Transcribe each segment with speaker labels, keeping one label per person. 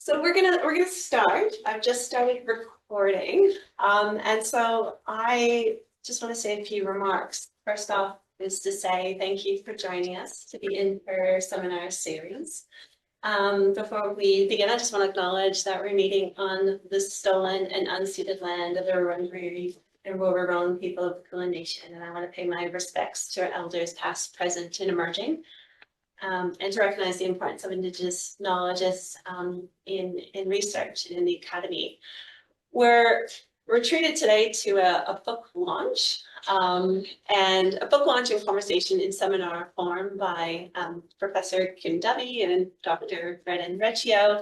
Speaker 1: So we're gonna start. I've just started recording, and so I just want to say a few remarks. First off, is to say thank you for joining us to the InfUr seminar series. Before we begin, I just want to acknowledge that we're meeting on the stolen and unceded land of the Wurundjeri and Woiwurrung people of the Kulin Nation, and I want to pay my respects to our elders, past, present, and emerging. And to recognize the importance of Indigenous knowledges in research and in the academy. We're treated today to a book launch and a book launch and conversation in seminar form by Professor Dovey and Dr. Reden Recio,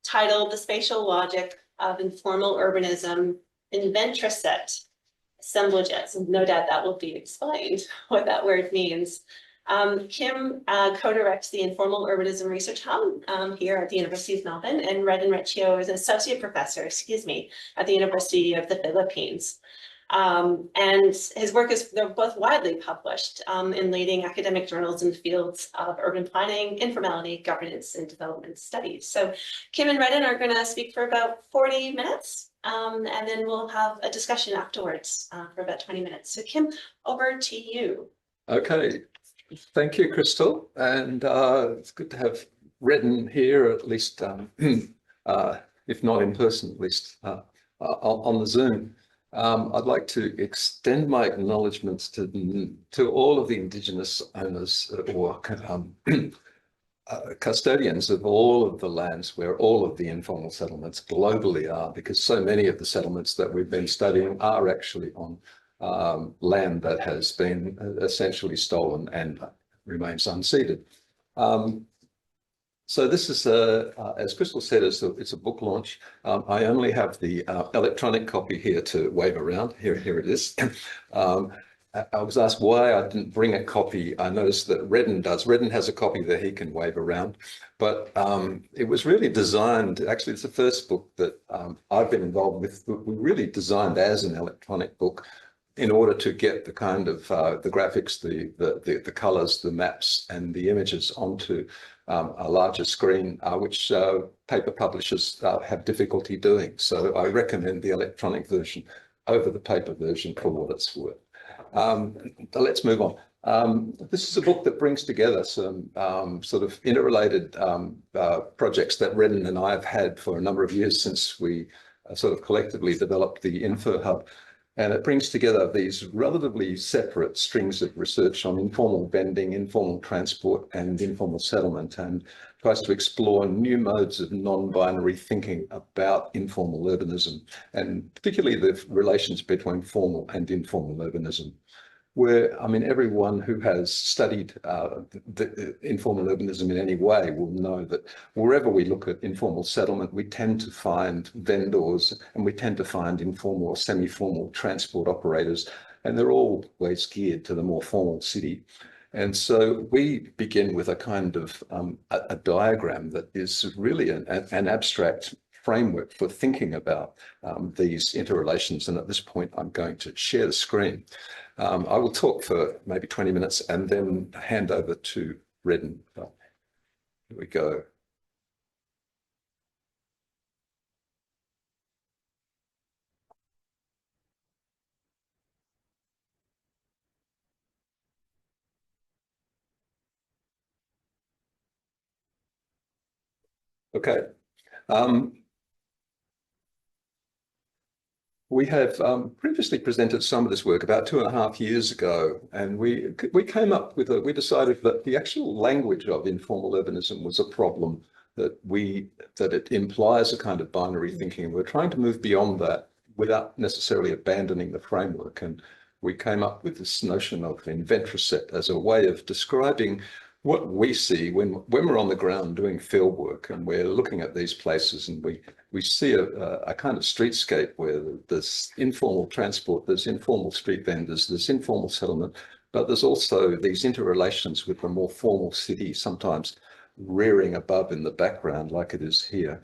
Speaker 1: titled The Spatial Logic of Informal Urbanism in Ventraset Assemblages. And no doubt that will be explained what that word means. Kim co-directs the Informal Urbanism Research Hub here at the University of Melbourne, and Reden Recio is an associate professor, at the University of the Philippines. And his work is, they're both widely published in leading academic journals in the fields of urban planning, informality, governance, and development studies. So Kim and Reden are going to speak for about 40 minutes, and then we'll have a discussion afterwards for about 20 minutes. So Kim, over to you.
Speaker 2: Okay. Thank you, Crystal, and it's good to have Reden here, at least, if not in person, at least on the Zoom. I'd like to extend my acknowledgements to all of the Indigenous owners or custodians of all of the lands where all of the informal settlements globally are, because so many of the settlements that we've been studying are actually on land that has been essentially stolen and remains unceded. So this is, as Crystal said, it's a book launch. I only have the electronic copy here to wave around. Here it is. I was asked why I didn't bring a copy. I noticed that Reden does. Reden has a copy that he can wave around, but it was really designed, actually it's the first book that I've been involved with, we really designed as an electronic book, in order to get the kind of the graphics, the colors, the maps, and the images onto a larger screen, which paper publishers have difficulty doing. So I recommend the electronic version over the paper version for what it's worth. Let's move on. This is a book that brings together some sort of interrelated projects that Reden and I have had for a number of years since we sort of collectively developed the InfUr Hub. And it brings together these relatively separate strings of research on informal vending, informal transport, and informal settlement, and tries to explore new modes of non-binary thinking about informal urbanism, and particularly the relations between formal and informal urbanism. Where, I mean, everyone who has studied the informal urbanism in any way will know that wherever we look at informal settlement, we tend to find vendors and we tend to find informal or semi-formal transport operators, and they're always geared to the more formal city. And so we begin with a kind of a diagram that is really an abstract framework for thinking about these interrelations. And at this point, I'm going to share the screen. I will talk for maybe 20 minutes and then hand over to Reden. Here we go. Okay. We have previously presented some of this work about 2.5 years ago, and we came up with we decided that the actual language of informal urbanism was a problem, that it implies a kind of binary thinking. We're trying to move beyond that without necessarily abandoning the framework. And we came up with this notion of ventraset as a way of describing what we see when we're on the ground doing field work and we're looking at these places, and we see a kind of streetscape where there's informal transport, there's informal street vendors, there's informal settlement, but there's also these interrelations with the more formal city, sometimes rearing above in the background like it is here.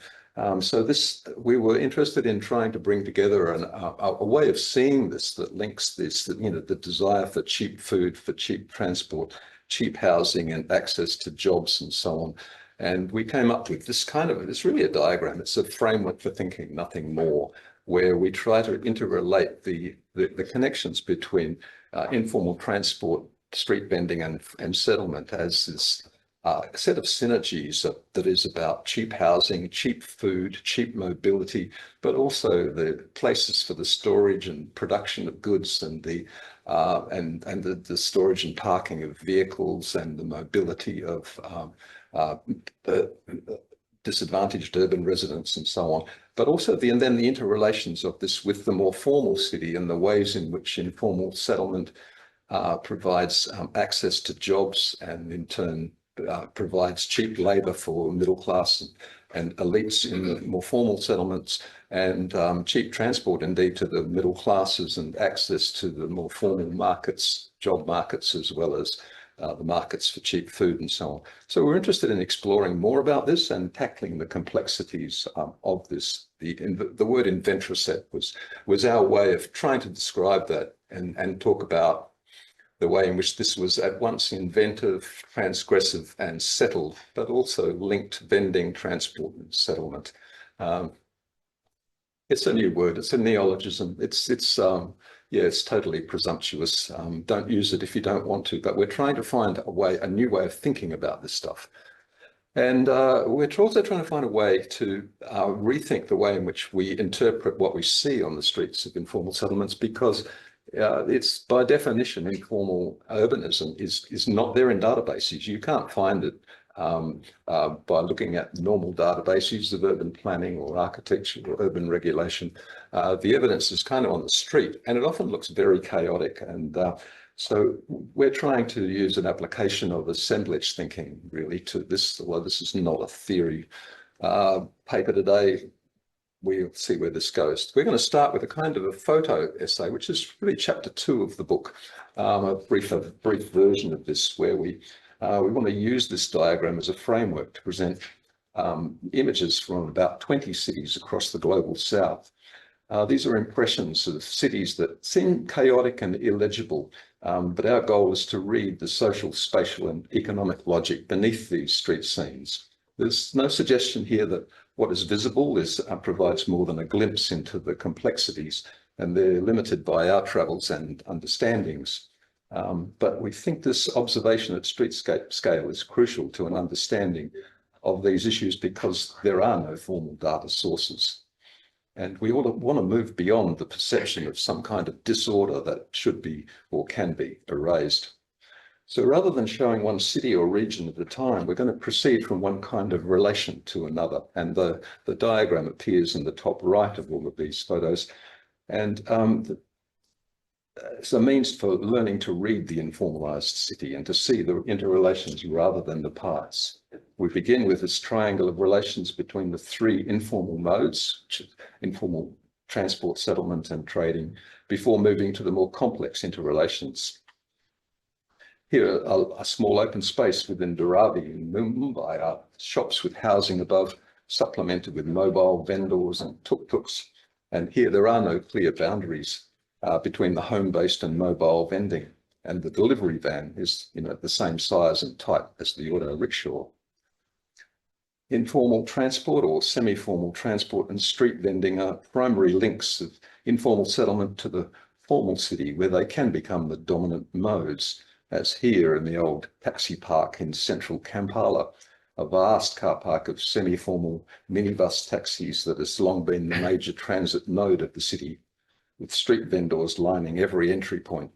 Speaker 2: So we were interested in trying to bring together a way of seeing this that links this, the desire for cheap food, for cheap transport, cheap housing and access to jobs and so on, And we came up with this it's really a diagram. It's a framework for thinking, nothing more, where we try to interrelate the connections between informal transport, street vending and settlement as this set of synergies that is about cheap housing, cheap food, cheap mobility, but also the places for the storage and production of goods and the storage and parking of vehicles and the mobility of the disadvantaged urban residents and so on, but also then the interrelations of this with the more formal city and the ways in which informal settlement provides access to jobs and in turn provides cheap labour for middle class and elites in the more formal settlements, and cheap transport indeed to the middle classes and access to the more formal markets, job markets, as well as the markets for cheap food and so on. So we're interested in exploring more about this and tackling the complexities of this. The word inventroset was our way of trying to describe that and talk about the way in which this was at once inventive, transgressive and settled, but also linked vending, transport and settlement. It's a new word, it's a neologism. It's totally presumptuous. Don't use it if you don't want to, but we're trying to find a new way of thinking about this stuff. And we're also trying to find a way to rethink the way in which we interpret what we see on the streets of informal settlements, because it's by definition, informal urbanism is not there in databases. You can't find it by looking at normal databases of urban planning or architecture or urban regulation. The evidence is kind of on the street, and it often looks very chaotic. And so we're trying to use an application of assemblage thinking really to this. Well, this is not a theory paper today. We'll see where this goes. We're going to start with a kind of a photo essay, which is really chapter 2 of the book, a brief version of this, where we want to use this diagram as a framework to present images from about 20 cities across the global south. These are impressions of cities that seem chaotic and illegible, but our goal is to read the social, spatial and economic logic beneath these street scenes. There's no suggestion here that what is visible provides more than a glimpse into the complexities, and they're limited by our travels and understandings. But we think this observation at streetscape scale is crucial to an understanding of these issues because there are no formal data sources. And we want to move beyond the perception of some kind of disorder that should be or can be erased. So rather than showing one city or region at a time, we're going to proceed from one kind of relation to another. And the diagram appears in the top right of all of these photos. And it's a means for learning to read the informalized city and to see the interrelations rather than the parts. We begin with this triangle of relations between the 3 informal modes, which is informal transport, settlement and trading, before moving to the more complex interrelations. Here, a small open space within Dovey in Mumbai are shops with housing above, supplemented with mobile vendors and tuk-tuks. And here there are no clear boundaries between the home-based and mobile vending. And the delivery van is the same size and type as the auto rickshaw. Informal transport or semi-formal transport and street vending are primary links of informal settlement to the formal city, where they can become the dominant modes, as here in the old taxi park in central Kampala, a vast car park of semi-formal minibus taxis that has long been the major transit node of the city, with street vendors lining every entry point,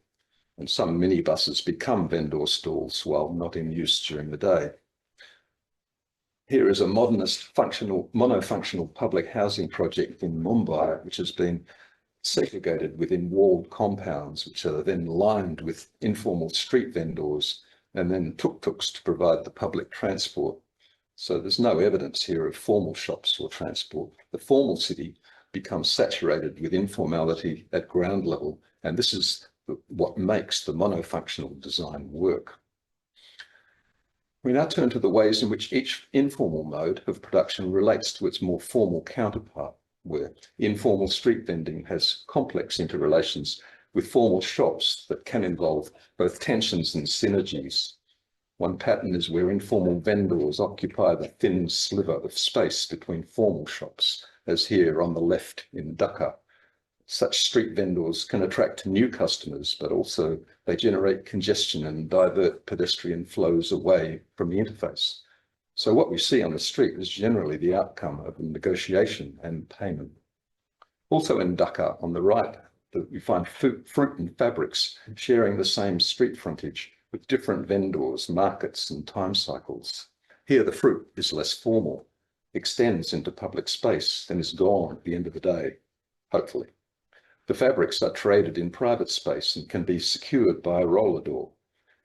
Speaker 2: and some minibuses become vendor stalls while not in use during the day. Here is a modernist monofunctional public housing project in Mumbai, which has been segregated within walled compounds, which are then lined with informal street vendors and then tuk-tuks to provide the public transport. So there's no evidence here of formal shops or transport. The formal city becomes saturated with informality at ground level, and this is what makes the monofunctional design work. We now turn to the ways in which each informal mode of production relates to its more formal counterpart, where informal street vending has complex interrelations with formal shops that can involve both tensions and synergies. One pattern is where informal vendors occupy the thin sliver of space between formal shops, as here on the left in Dhaka. Such street vendors can attract new customers, but also they generate congestion and divert pedestrian flows away from the interface. So what we see on the street is generally the outcome of a negotiation and payment. Also in Dhaka, on the right, we find fruit and fabrics sharing the same street frontage with different vendors, markets, and time cycles. Here, the fruit is less formal, extends into public space, and is gone at the end of the day, hopefully. The fabrics are traded in private space and can be secured by a roller door.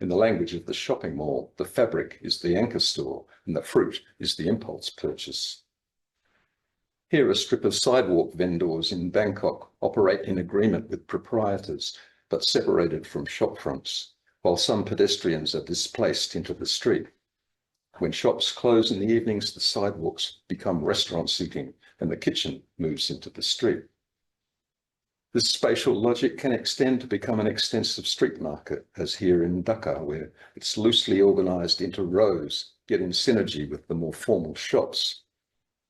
Speaker 2: In the language of the shopping mall, the fabric is the anchor store and the fruit is the impulse purchase. Here, a strip of sidewalk vendors in Bangkok operate in agreement with proprietors, but separated from shop fronts, while some pedestrians are displaced into the street. When shops close in the evenings, the sidewalks become restaurant seating and the kitchen moves into the street. This spatial logic can extend to become an extensive street market, as here in Dhaka, where it's loosely organised into rows, yet in synergy with the more formal shops.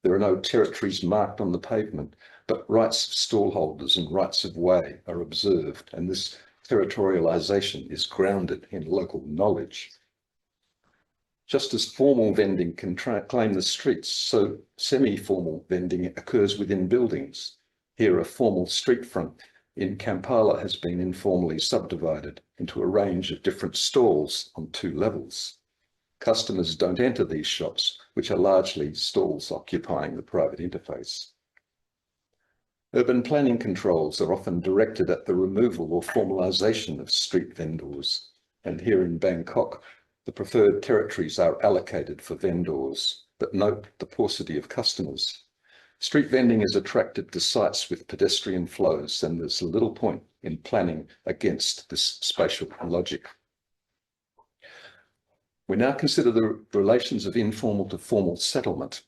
Speaker 2: There are no territories marked on the pavement, but rights of stallholders and rights of way are observed, and this territorialisation is grounded in local knowledge. Just as formal vending can claim the streets, so semi-formal vending occurs within buildings. Here, a formal street front in Kampala has been informally subdivided into a range of different stalls on 2 levels. Customers don't enter these shops, which are largely stalls occupying the private interface. Urban planning controls are often directed at the removal or formalisation of street vendors, and here in Bangkok, the preferred territories are allocated for vendors, but note the paucity of customers. Street vending is attracted to sites with pedestrian flows, and there's little point in planning against this spatial logic. We now consider the relations of informal to formal settlement.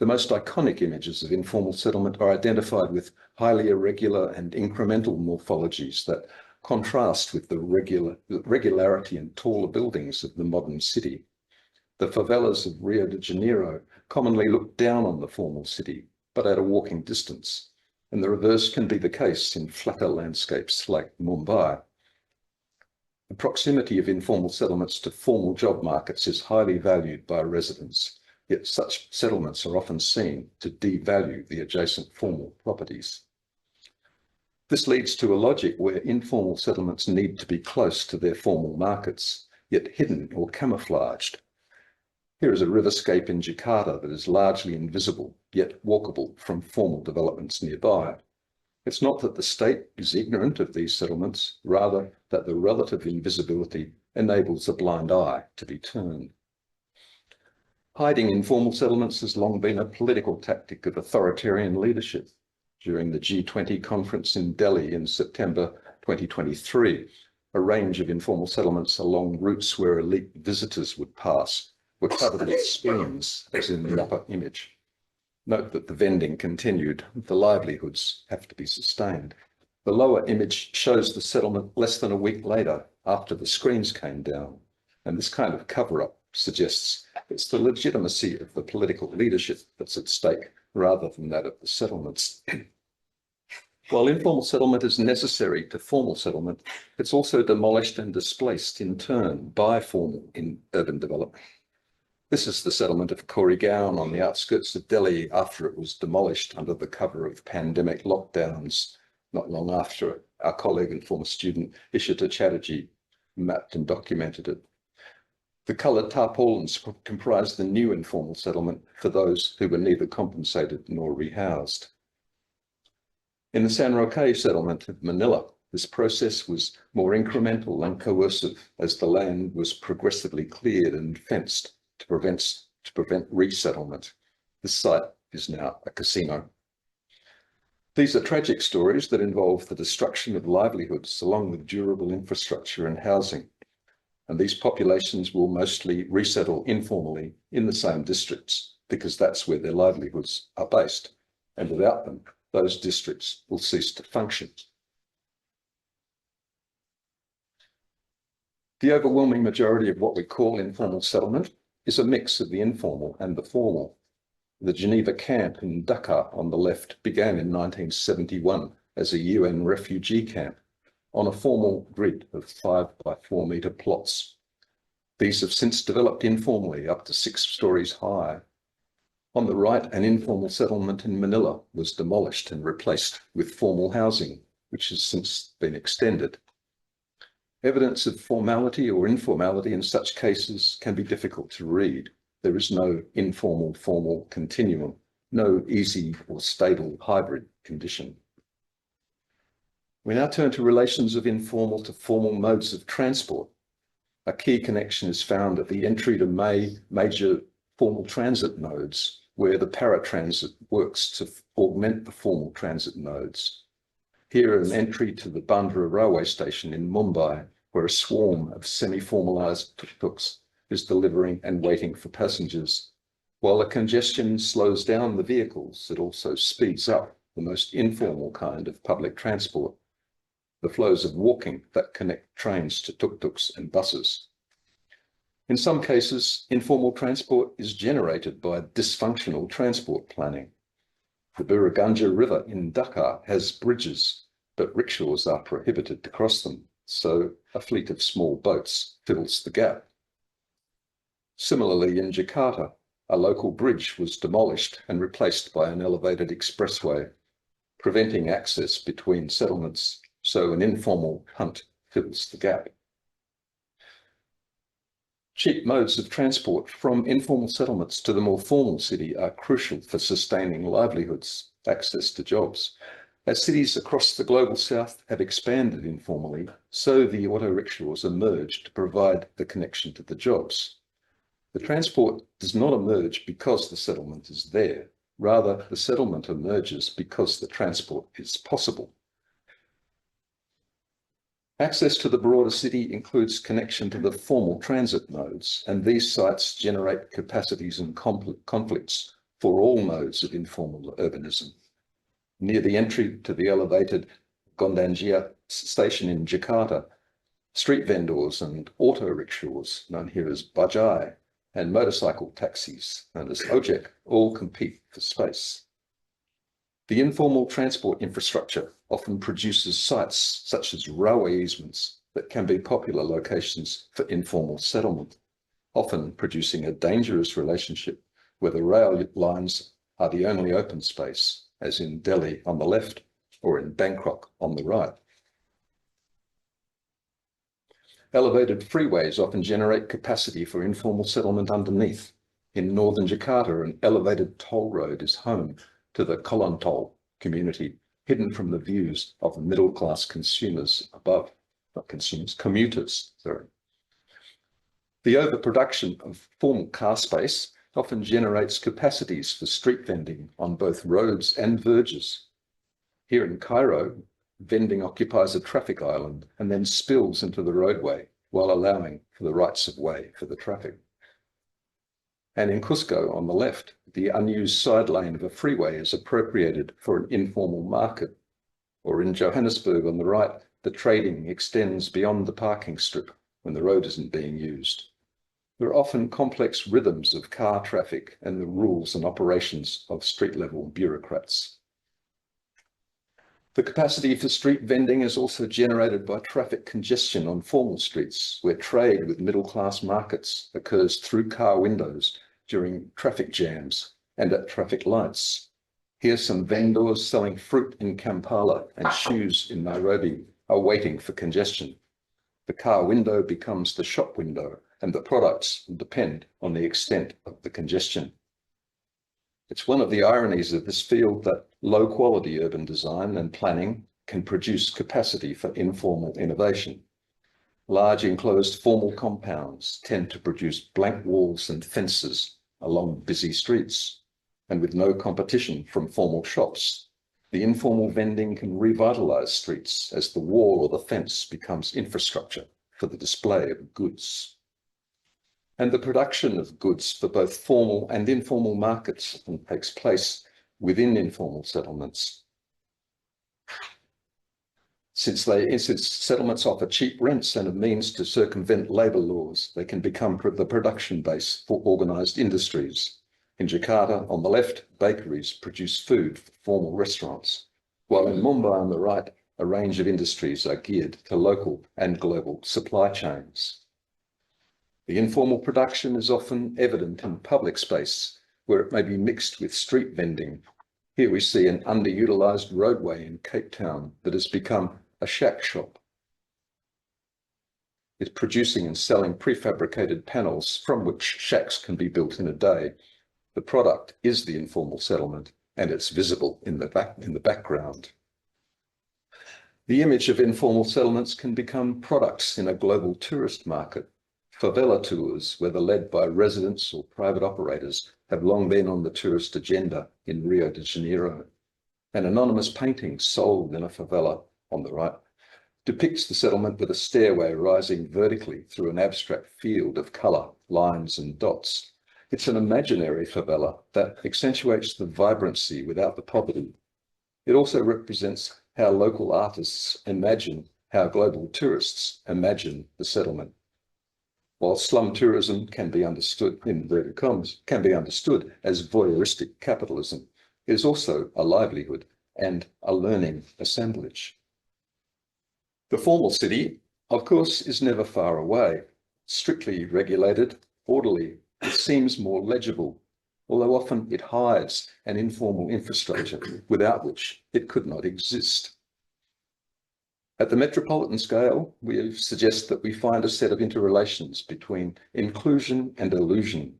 Speaker 2: The most iconic images of informal settlement are identified with highly irregular and incremental morphologies that contrast with the regularity and taller buildings of the modern city. The favelas of Rio de Janeiro commonly look down on the formal city, but at a walking distance, and the reverse can be the case in flatter landscapes like Mumbai. The proximity of informal settlements to formal job markets is highly valued by residents, yet such settlements are often seen to devalue the adjacent formal properties. This leads to a logic where informal settlements need to be close to their formal markets, yet hidden or camouflaged. Here is a riverscape in Jakarta that is largely invisible, yet walkable from formal developments nearby. It's not that the state is ignorant of these settlements, rather that the relative invisibility enables a blind eye to be turned. Hiding informal settlements has long been a political tactic of authoritarian leadership. During the G20 conference in Delhi in September 2023, a range of informal settlements along routes where elite visitors would pass were covered with screens, as in the upper image. Note that the vending continued. The livelihoods have to be sustained. The lower image shows the settlement less than a week later, after the screens came down. And this kind of cover-up suggests it's the legitimacy of the political leadership that's at stake, rather than that of the settlements. While informal settlement is necessary to formal settlement, it's also demolished and displaced in turn by formal in urban development. This is the settlement of Koregaon on the outskirts of Delhi after it was demolished under the cover of pandemic lockdowns, not long after our colleague and former student Ishita Chatterjee mapped and documented it. The coloured tarpaulins comprised the new informal settlement for those who were neither compensated nor rehoused. In the San Roque settlement of Manila, this process was more incremental and coercive as the land was progressively cleared and fenced to prevent resettlement. This site is now a casino. These are tragic stories that involve the destruction of livelihoods along with durable infrastructure and housing. And these populations will mostly resettle informally in the same districts because that's where their livelihoods are based. And without them, those districts will cease to function. The overwhelming majority of what we call informal settlement is a mix of the informal and the formal. The Geneva camp in Dakar on the left began in 1971 as a UN refugee camp on a formal grid of 5 by 4 metre plots. These have since developed informally up to 6 stories high. On the right, an informal settlement in Manila was demolished and replaced with formal housing, which has since been extended. Evidence of formality or informality in such cases can be difficult to read. There is no informal-formal continuum, no easy or stable hybrid condition. We now turn to relations of informal to formal modes of transport. A key connection is found at the entry to major formal transit nodes, where the paratransit works to augment the formal transit nodes. Here, an entry to the Bandra railway station in Mumbai, where a swarm of semi-formalised tuk-tuks is delivering and waiting for passengers. While the congestion slows down the vehicles, it also speeds up the most informal kind of public transport, the flows of walking that connect trains to tuk-tuks and buses. In some cases, informal transport is generated by dysfunctional transport planning. The Buruganja River in Dakar has bridges, but rickshaws are prohibited to cross them, so a fleet of small boats fills the gap. Similarly, in Jakarta, a local bridge was demolished and replaced by an elevated expressway, preventing access between settlements, so an informal hunt fills the gap. Cheap modes of transport from informal settlements to the more formal city are crucial for sustaining livelihoods, access to jobs. As cities across the global south have expanded informally, so the auto rickshaws emerged to provide the connection to the jobs. The transport does not emerge because the settlement is there. Rather, the settlement emerges because the transport is possible. Access to the broader city includes connection to the formal transit nodes, and these sites generate capacities and conflicts for all modes of informal urbanism. Near the entry to the elevated Gondangia station in Jakarta, street vendors and auto rickshaws, known here as bajai, and motorcycle taxis, known as ojek, all compete for space. The informal transport infrastructure often produces sites such as railway easements that can be popular locations for informal settlement, often producing a dangerous relationship where the rail lines are the only open space, as in Delhi on the left or in Bangkok on the right. Elevated freeways often generate capacity for informal settlement underneath. In northern Jakarta, an elevated toll road is home to the Kolontol community, hidden from the views of middle-class consumers above, not consumers, commuters, sorry. The overproduction of formal car space often generates capacities for street vending on both roads and verges. Here in Cairo, vending occupies a traffic island and then spills into the roadway while allowing for the rights of way for the traffic. And in Cusco on the left, the unused side lane of a freeway is appropriated for an informal market. Or in Johannesburg on the right, the trading extends beyond the parking strip when the road isn't being used. There are often complex rhythms of car traffic and the rules and operations of street-level bureaucrats. The capacity for street vending is also generated by traffic congestion on formal streets, where trade with middle-class markets occurs through car windows during traffic jams and at traffic lights. Here, some vendors selling fruit in Kampala and shoes in Nairobi are waiting for congestion. The car window becomes the shop window, and the products depend on the extent of the congestion. It's one of the ironies of this field that low-quality urban design and planning can produce capacity for informal innovation. Large enclosed formal compounds tend to produce blank walls and fences along busy streets, and with no competition from formal shops, the informal vending can revitalise streets as the wall or the fence becomes infrastructure for the display of goods. And the production of goods for both formal and informal markets often takes place within informal settlements. Since settlements offer cheap rents and a means to circumvent labour laws, they can become the production base for organised industries. In Jakarta, on the left, bakeries produce food for formal restaurants, while in Mumbai on the right, a range of industries are geared to local and global supply chains. The informal production is often evident in public space, where it may be mixed with street vending. Here we see an underutilised roadway in Cape Town that has become a shack shop. It's producing and selling prefabricated panels from which shacks can be built in a day. The product is the informal settlement, and it's visible in the background. The image of informal settlements can become products in a global tourist market. Favela tours, whether led by residents or private operators, have long been on the tourist agenda in Rio de Janeiro. An anonymous painting sold in a favela on the right depicts the settlement with a stairway rising vertically through an abstract field of colour, lines and dots. It's an imaginary favela that accentuates the vibrancy without the poverty. It also represents how local artists imagine how global tourists imagine the settlement. While slum tourism can be understood, in inverted commas, can be understood as voyeuristic capitalism, it is also a livelihood and a learning assemblage. The formal city, of course, is never far away. Strictly regulated, orderly, it seems more legible, although often it hides an informal infrastructure without which it could not exist. At the metropolitan scale, we suggest that we find a set of interrelations between inclusion and illusion,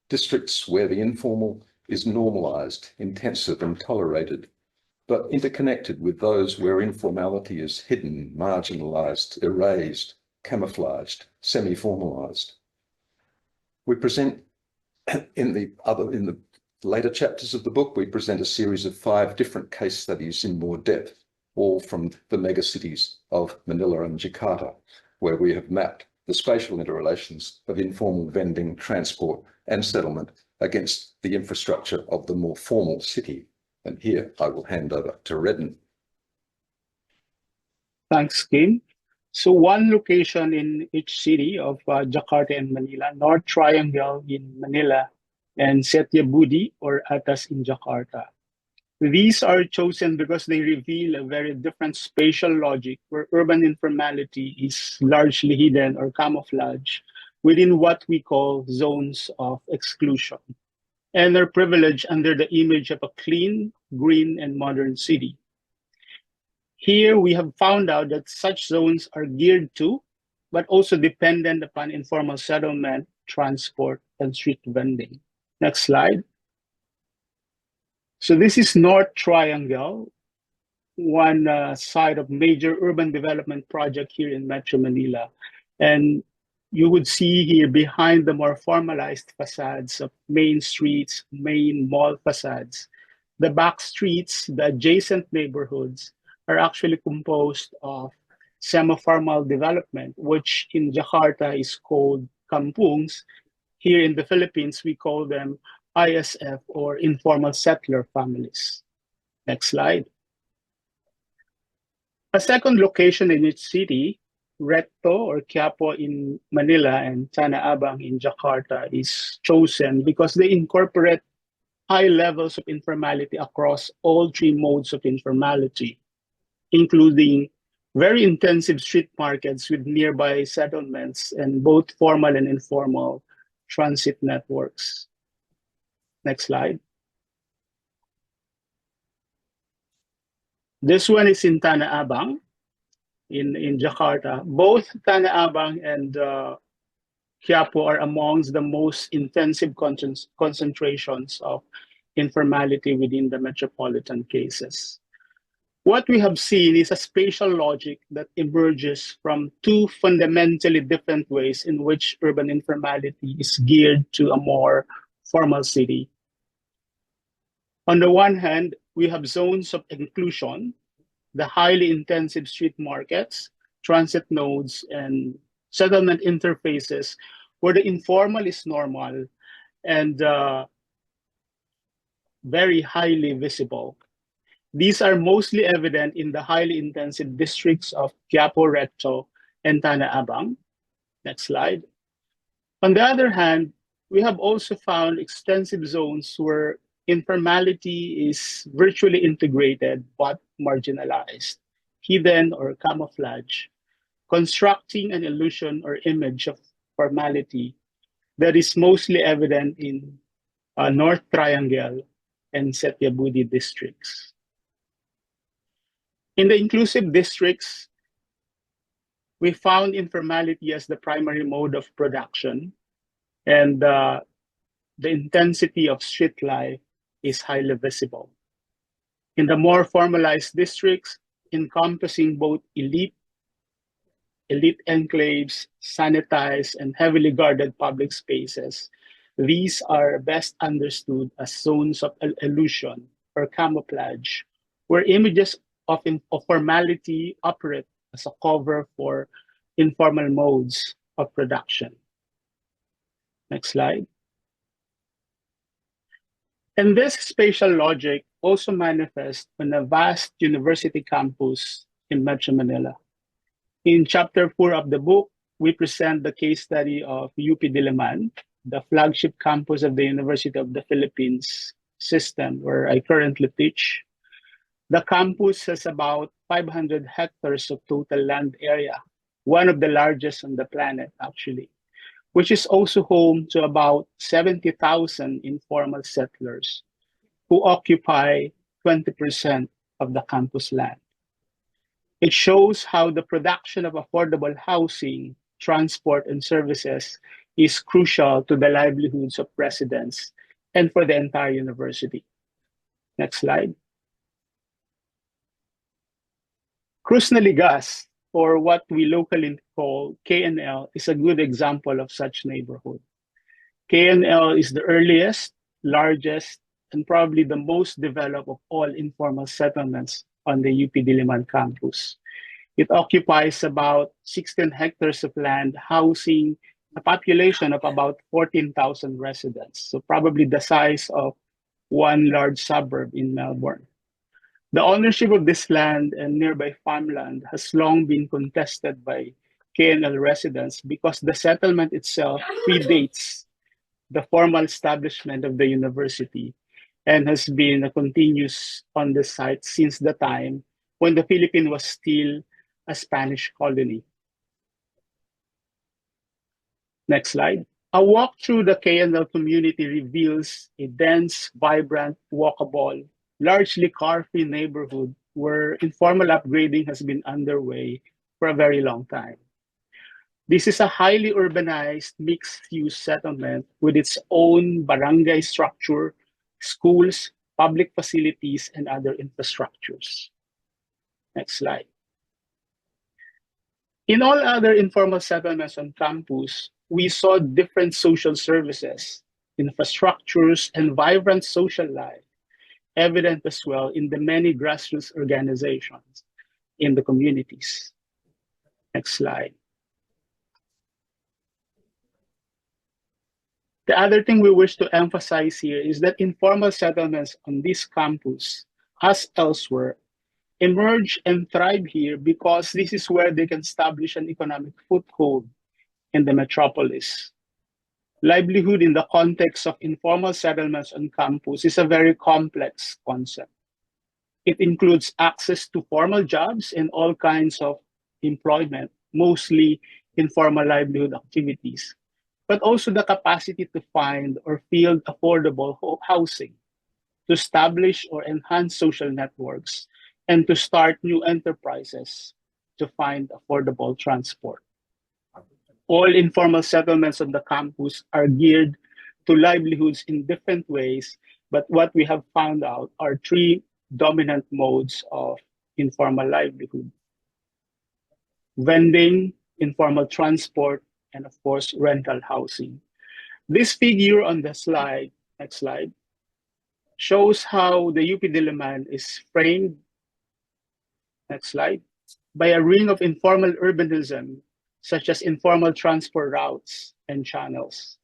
Speaker 2: districts where the informal is normalised, intensive and tolerated, but interconnected with those where informality is hidden, marginalised, erased, camouflaged, semi-formalised. We present, in the later chapters of the book, we present a series of 5 different case studies in more depth, all from the megacities of Manila and Jakarta, where we have mapped the spatial interrelations of informal vending, transport and settlement against the infrastructure of the more formal city. And here I will hand over to Reden.
Speaker 3: Thanks, Kim. So one location in each city of Jakarta and Manila, North Triangle in Manila and Setiabudi or Atas in Jakarta. These are chosen because they reveal a very different spatial logic where urban informality is largely hidden or camouflaged within what we call zones of exclusion, and are privileged under the image of a clean, green, and modern city. Here we have found out that such zones are geared to, but also dependent upon informal settlement, transport, and street vending. Next slide. So this is North Triangle, one side of major urban development project here in Metro Manila. And you would see here behind the more formalized facades of main streets, main mall facades, the back streets, the adjacent neighborhoods are actually composed of semi-formal development, which in Jakarta is called kampungs. Here in the Philippines, we call them ISF or informal settler families. Next slide. A second location in each city, Recto or Quiapo in Manila and Tanah Abang in Jakarta, is chosen because they incorporate high levels of informality across all 3 modes of informality, including very intensive street markets with nearby settlements and both formal and informal transit networks. Next slide. This one is in Tanah Abang in Jakarta. Both Tanah Abang and Quiapo are amongst the most intensive concentrations of informality within the metropolitan cases. What we have seen is a spatial logic that emerges from 2 fundamentally different ways in which urban informality is geared to a more formal city. On the one hand, we have zones of inclusion, the highly intensive street markets, transit nodes, and settlement interfaces where the informal is normal and very highly visible. These are mostly evident in the highly intensive districts of Quiapo, Recio, and Tanah Abang. Next slide. On the other hand, we have also found extensive zones where informality is virtually integrated but marginalized, hidden or camouflaged, constructing an illusion or image of formality that is mostly evident in North Triangle and Setiabudi districts. In the inclusive districts, we found informality as the primary mode of production, and the intensity of street life is highly visible. In the more formalized districts, encompassing both elite enclaves, sanitized, and heavily guarded public spaces, these are best understood as zones of illusion or camouflage, where images of formality operate as a cover for informal modes of production. Next slide. And this spatial logic also manifests on a vast university campus in Metro Manila. In chapter 4 of the book, we present the case study of UP Diliman, the flagship campus of the University of the Philippines system where I currently teach. The campus has about 500 hectares of total land area, one of the largest on the planet actually, which is also home to about 70,000 informal settlers who occupy 20% of the campus land. It shows how the production of affordable housing, transport, and services is crucial to the livelihoods of residents and for the entire university. Next slide. Cruz Naligas, or what we locally call KNL, is a good example of such neighborhood. KNL is the earliest, largest, and probably the most developed of all informal settlements on the UP Diliman campus. It occupies about 16 hectares of land, housing a population of about 14,000 residents, so probably the size of one large suburb in Melbourne. The ownership of this land and nearby farmland has long been contested by KNL residents because the settlement itself predates the formal establishment of the university and has been continuous on the site since the time when the Philippines was still a Spanish colony. Next slide. A walk through the KNL community reveals a dense, vibrant, walkable, largely car-free neighborhood where informal upgrading has been underway for a very long time. This is a highly urbanized, mixed-use settlement with its own barangay structure, schools, public facilities, and other infrastructures. Next slide. In all other informal settlements on campus, we saw different social services, infrastructures, and vibrant social life evident as well in the many grassroots organizations in the communities. Next slide. The other thing we wish to emphasize here is that informal settlements on this campus, as elsewhere, emerge and thrive here because this is where they can establish an economic foothold in the metropolis. Livelihood in the context of informal settlements on campus is a very complex concept. It includes access to formal jobs and all kinds of employment, mostly informal livelihood activities, but also the capacity to find or field affordable housing, to establish or enhance social networks, and to start new enterprises to find affordable transport. All informal settlements on the campus are geared to livelihoods in different ways, but what we have found out are three dominant modes of informal livelihood: vending, informal transport, and of course, rental housing. This figure on the slide, next slide, shows how the UP Diliman is framed, next slide, by a ring of informal urbanism, such as informal transport routes and channels.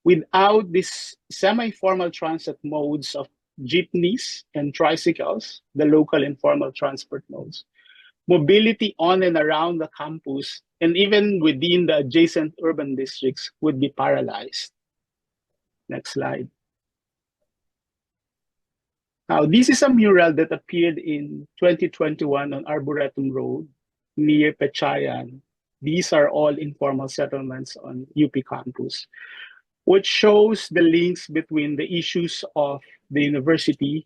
Speaker 3: Without these semi-formal transit modes of jeepneys and tricycles, the local informal transport modes. Mobility on and around the campus and even within the adjacent urban districts would be paralyzed. Next slide. Now, this is a mural that appeared in 2021 on Arboretum Road near Pechayan. These are all informal settlements on UP campus, which shows the links between the issues of the university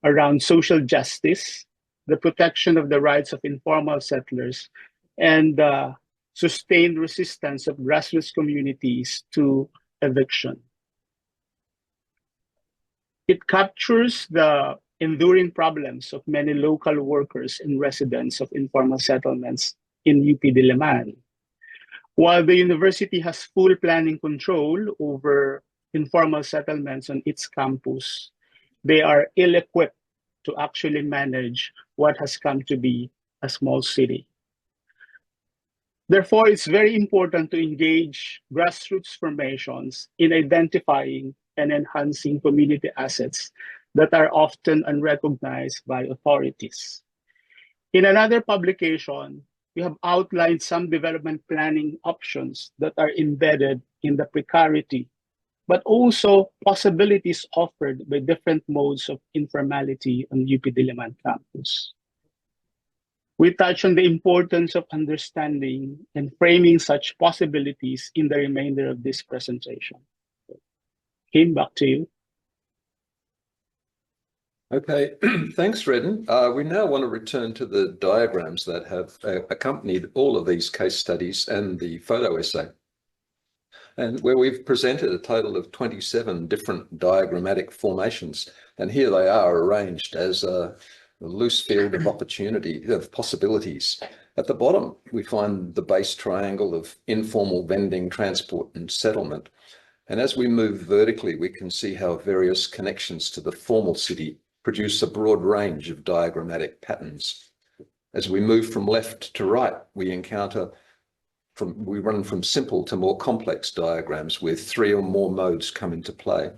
Speaker 3: around social justice, the protection of the rights of informal settlers, and the sustained resistance of grassroots communities to eviction. It captures the enduring problems of many local workers and residents of informal settlements in UP Diliman. While the university has full planning control over informal settlements on its campus, they are ill-equipped to actually manage what has come to be a small city. Therefore, it's very important to engage grassroots formations in identifying and enhancing community assets that are often unrecognized by authorities. In another publication, we have outlined some development planning options that are embedded in the precarity, but also possibilities offered by different modes of informality on UP Diliman campus. We touch on the importance of understanding and framing such possibilities in the remainder of this presentation. Kim, back to you.
Speaker 2: Okay, thanks, Reden. We now want to return to the diagrams that have accompanied all of these case studies and the photo essay, and where we've presented a total of 27 different diagrammatic formations. And here they are arranged as a loose field of opportunity, of possibilities. At the bottom, we find the base triangle of informal vending, transport, and settlement. And as we move vertically, we can see how various connections to the formal city produce a broad range of diagrammatic patterns. As we move from left to right, we run from simple to more complex diagrams where 3 or more modes come into play.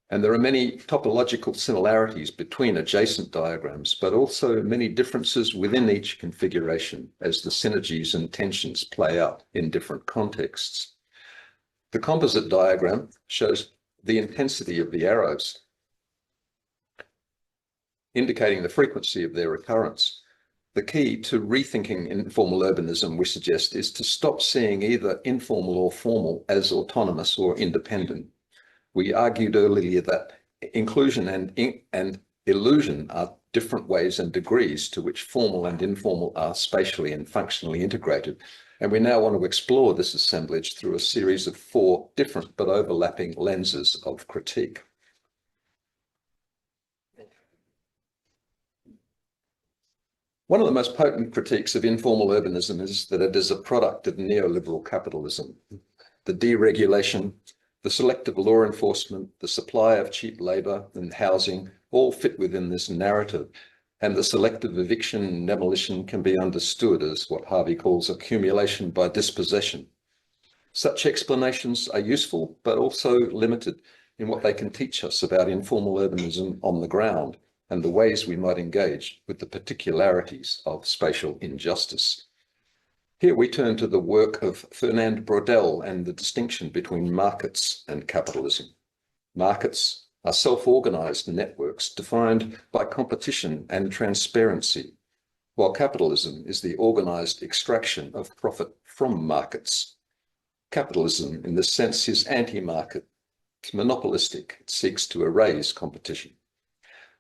Speaker 2: And there are many topological similarities between adjacent diagrams, but also many differences within each configuration as the synergies and tensions play out in different contexts. The composite diagram shows the intensity of the arrows, indicating the frequency of their recurrence. The key to rethinking informal urbanism, we suggest, is to stop seeing either informal or formal as autonomous or independent. We argued earlier that inclusion and illusion are different ways and degrees to which formal and informal are spatially and functionally integrated. And we now want to explore this assemblage through a series of 4 different but overlapping lenses of critique. One of the most potent critiques of informal urbanism is that it is a product of neoliberal capitalism. The deregulation, the selective law enforcement, the supply of cheap labor and housing all fit within this narrative, and the selective eviction and demolition can be understood as what Harvey calls accumulation by dispossession. Such explanations are useful, but also limited in what they can teach us about informal urbanism on the ground and the ways we might engage with the particularities of spatial injustice. Here we turn to the work of Fernand Braudel and the distinction between markets and capitalism. Markets are self-organized networks defined by competition and transparency, while capitalism is the organized extraction of profit from markets. Capitalism, in this sense, is anti-market. It's monopolistic. It seeks to erase competition.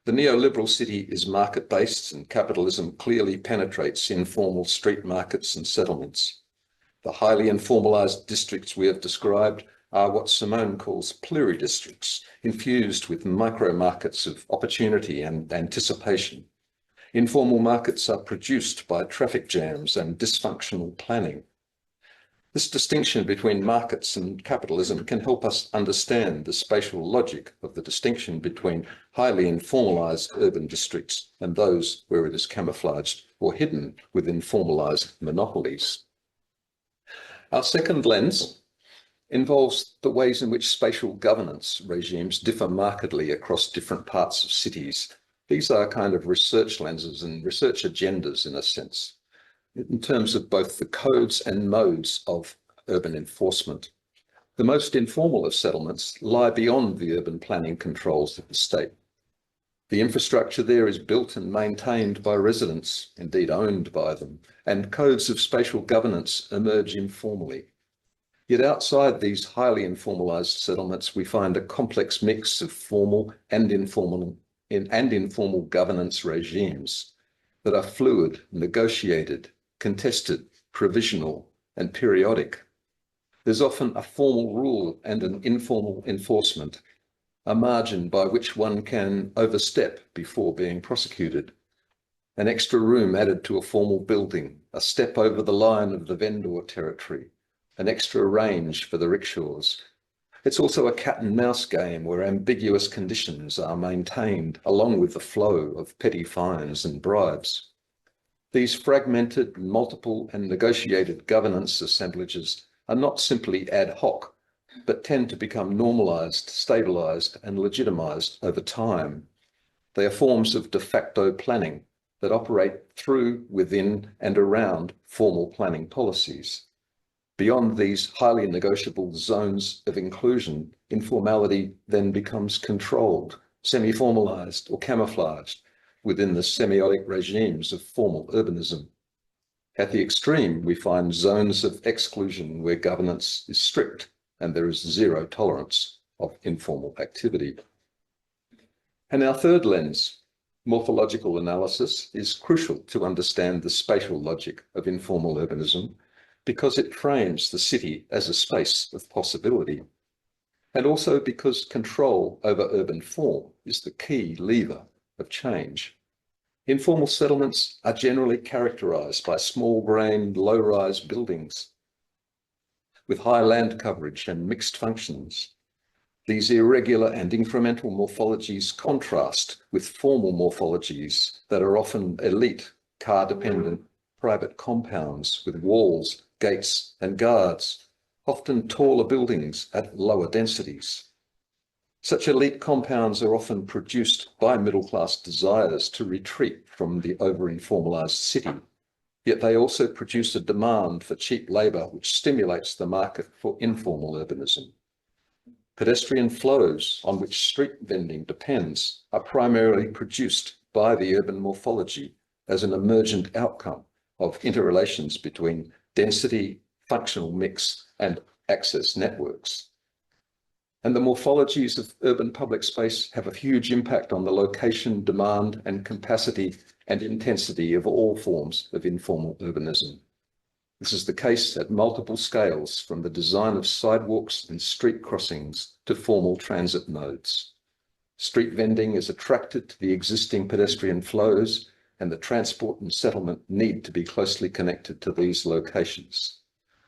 Speaker 2: The neoliberal city is market-based, and capitalism clearly penetrates informal street markets and settlements. The highly informalized districts we have described are what Simone calls pluridistricts, infused with micro-markets of opportunity and anticipation. Informal markets are produced by traffic jams and dysfunctional planning. This distinction between markets and capitalism can help us understand the spatial logic of the distinction between highly informalized urban districts and those where it is camouflaged or hidden within formalized monopolies. Our second lens involves the ways in which spatial governance regimes differ markedly across different parts of cities. These are kind of research lenses and research agendas in a sense, in terms of both the codes and modes of urban enforcement. The most informal of settlements lie beyond the urban planning controls of the state. The infrastructure there is built and maintained by residents, indeed owned by them, and codes of spatial governance emerge informally. Yet outside these highly informalized settlements, we find a complex mix of formal and informal governance regimes that are fluid, negotiated, contested, provisional, and periodic. There's often a formal rule and an informal enforcement, a margin by which one can overstep before being prosecuted, an extra room added to a formal building, a step over the line of the vendor territory, an extra range for the rickshaws. It's also a cat and mouse game where ambiguous conditions are maintained along with the flow of petty fines and bribes. These fragmented, multiple and negotiated governance assemblages are not simply ad hoc, but tend to become normalized, stabilized and legitimized over time. They are forms of de facto planning that operate through, within and around formal planning policies. Beyond these highly negotiable zones of inclusion, informality then becomes controlled, semi-formalized or camouflaged within the semiotic regimes of formal urbanism. At the extreme, we find zones of exclusion where governance is strict and there is zero tolerance of informal activity. And our third lens, morphological analysis, is crucial to understand the spatial logic of informal urbanism because it frames the city as a space of possibility, and also because control over urban form is the key lever of change. Informal settlements are generally characterized by small-grained, low-rise buildings with high land coverage and mixed functions. These irregular and incremental morphologies contrast with formal morphologies that are often elite, car-dependent, private compounds with walls, gates and guards, often taller buildings at lower densities. Such elite compounds are often produced by middle-class desires to retreat from the over-informalized city, yet they also produce a demand for cheap labour which stimulates the market for informal urbanism. Pedestrian flows on which street vending depends are primarily produced by the urban morphology as an emergent outcome of interrelations between density, functional mix, and access networks. And the morphologies of urban public space have a huge impact on the location, demand, and capacity and intensity of all forms of informal urbanism. This is the case at multiple scales, from the design of sidewalks and street crossings to formal transit nodes. Street vending is attracted to the existing pedestrian flows, and the transport and settlement need to be closely connected to these locations.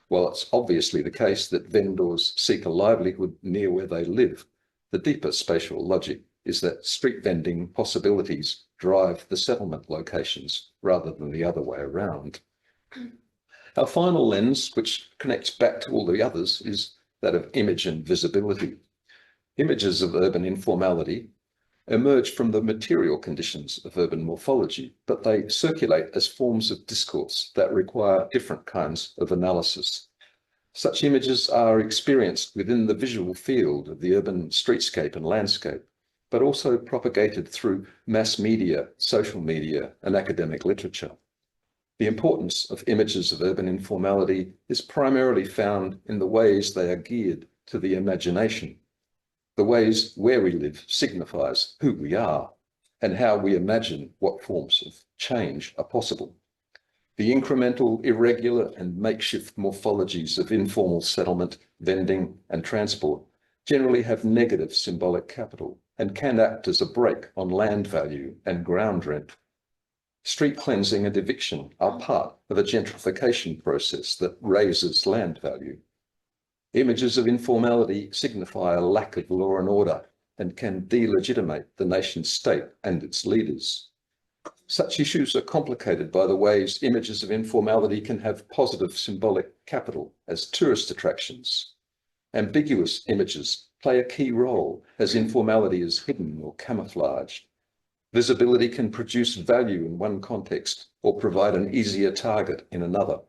Speaker 2: While it's obviously the case that vendors seek a livelihood near where they live, the deeper spatial logic is that street vending possibilities drive the settlement locations rather than the other way around. Our final lens, which connects back to all the others, is that of image and visibility. Images of urban informality emerge from the material conditions of urban morphology, but they circulate as forms of discourse that require different kinds of analysis. Such images are experienced within the visual field of the urban streetscape and landscape, but also propagated through mass media, social media, and academic literature. The importance of images of urban informality is primarily found in the ways they are geared to the imagination. The ways where we live signifies who we are and how we imagine what forms of change are possible. The incremental, irregular and makeshift morphologies of informal settlement, vending and transport generally have negative symbolic capital and can act as a brake on land value and ground rent. Street cleansing and eviction are part of a gentrification process that raises land value. Images of informality signify a lack of law and order and can delegitimate the nation state and its leaders. Such issues are complicated by the ways images of informality can have positive symbolic capital as tourist attractions. Ambiguous images play a key role as informality is hidden or camouflaged. Visibility can produce value in one context or provide an easier target in another.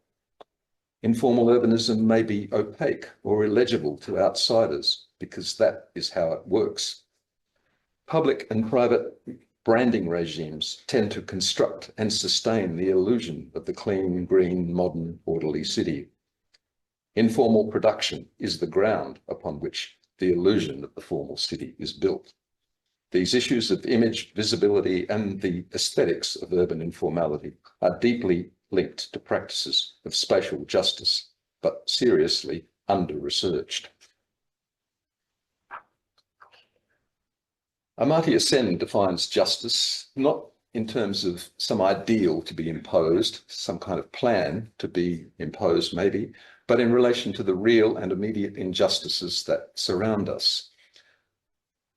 Speaker 2: Informal urbanism may be opaque or illegible to outsiders because that is how it works. Public and private branding regimes tend to construct and sustain the illusion of the clean, green, modern, orderly city. Informal production is the ground upon which the illusion of the formal city is built. These issues of image, visibility, and the aesthetics of urban informality are deeply linked to practices of spatial justice, but seriously under-researched. Amartya Sen defines justice not in terms of some ideal to be imposed, some kind of plan to be imposed maybe, but in relation to the real and immediate injustices that surround us.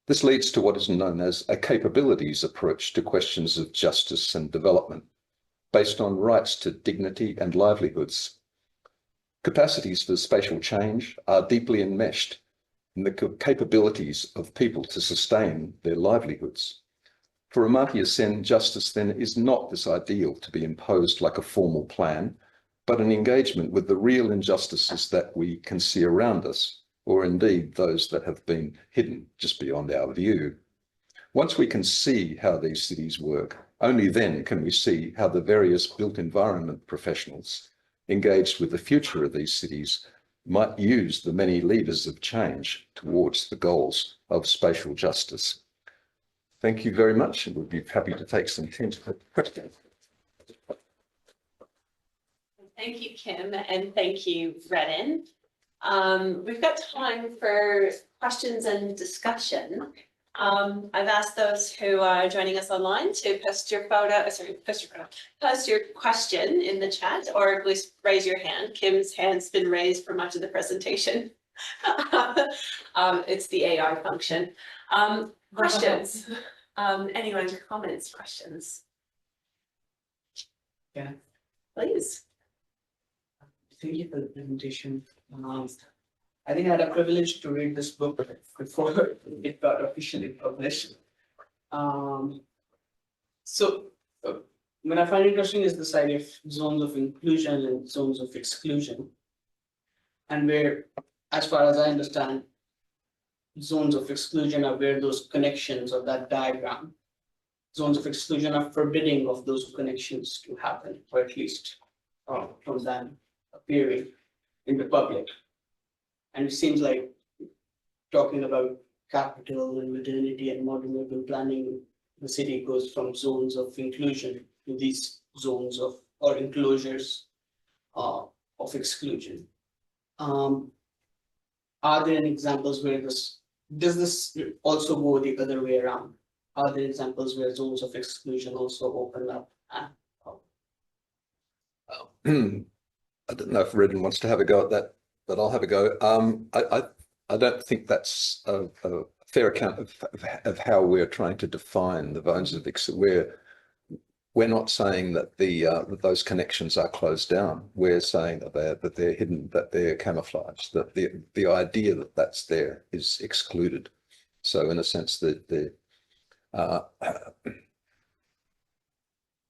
Speaker 2: This leads to what is known as a capabilities approach to questions of justice and development, based on rights to dignity and livelihoods. Capacities for spatial change are deeply enmeshed in the capabilities of people to sustain their livelihoods. For Amartya Sen, justice then is not this ideal to be imposed like a formal plan, but an engagement with the real injustices that we can see around us, or indeed those that have been hidden just beyond our view. Once we can see how these cities work, only then can we see how the various built environment professionals engaged with the future of these cities might use the many levers of change towards the goals of spatial justice. Thank you very much, and we'll be happy to take some questions.
Speaker 1: Thank you, Kim, and thank you, Reden. We've got time for questions and discussion. I've asked those who are joining us online to post your question in the chat, or at least raise your hand. Kim's hand's been raised for much of the presentation. It's the AI function. Questions? Anyone, comments, questions?
Speaker 4: Yeah.
Speaker 1: Please.
Speaker 4: Thank you for the presentation. I think I had a privilege to read this book before it got officially published. What I find interesting is this idea of zones of inclusion and zones of exclusion. And where, as far as I understand, zones of exclusion are where those connections of that diagram, zones of exclusion are forbidding of those connections to happen, or at least from them appearing in the public. And it seems like talking about capital and modernity and modern urban planning, the city goes from zones of inclusion to these zones of or enclosures of exclusion. Are there any examples where does this also go the other way around? Are there examples where zones of exclusion also open up?
Speaker 2: I don't know if Reden wants to have a go at that, but I'll have a go. I don't think that's a fair account of how we're trying to define the zones of exclusion. We're not saying that that those connections are closed down. We're saying that they're hidden, that they're camouflaged, that the idea that that's there is excluded. So in a sense,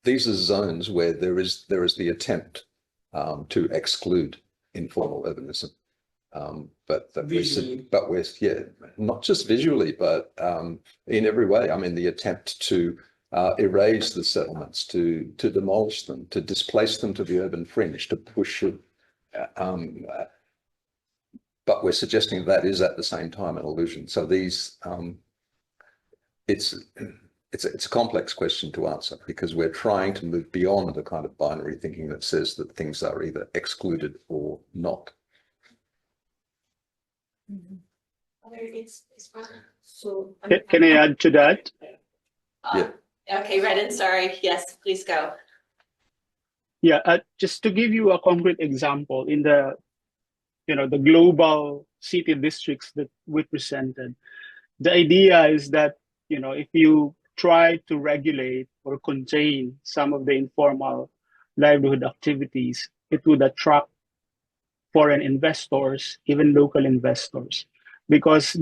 Speaker 2: these are zones where there is the attempt to exclude informal urbanism. But we're not just visually, but in every way. I mean, the attempt to erase the settlements, to demolish them, to displace them to the urban fringe, to push it. But we're suggesting that is at the same time an illusion. So these, it's a complex question to answer, because we're trying to move beyond the kind of binary thinking that says that things are either excluded or not.
Speaker 1: So
Speaker 3: Can I add to that?
Speaker 2: Yeah.
Speaker 1: Okay, Reden, sorry. Yes, please go.
Speaker 3: Yeah, just to give you a concrete example, in the global city districts that we presented, the idea is that, if you try to regulate or contain some of the informal livelihood activities, it would attract foreign investors, even local investors, because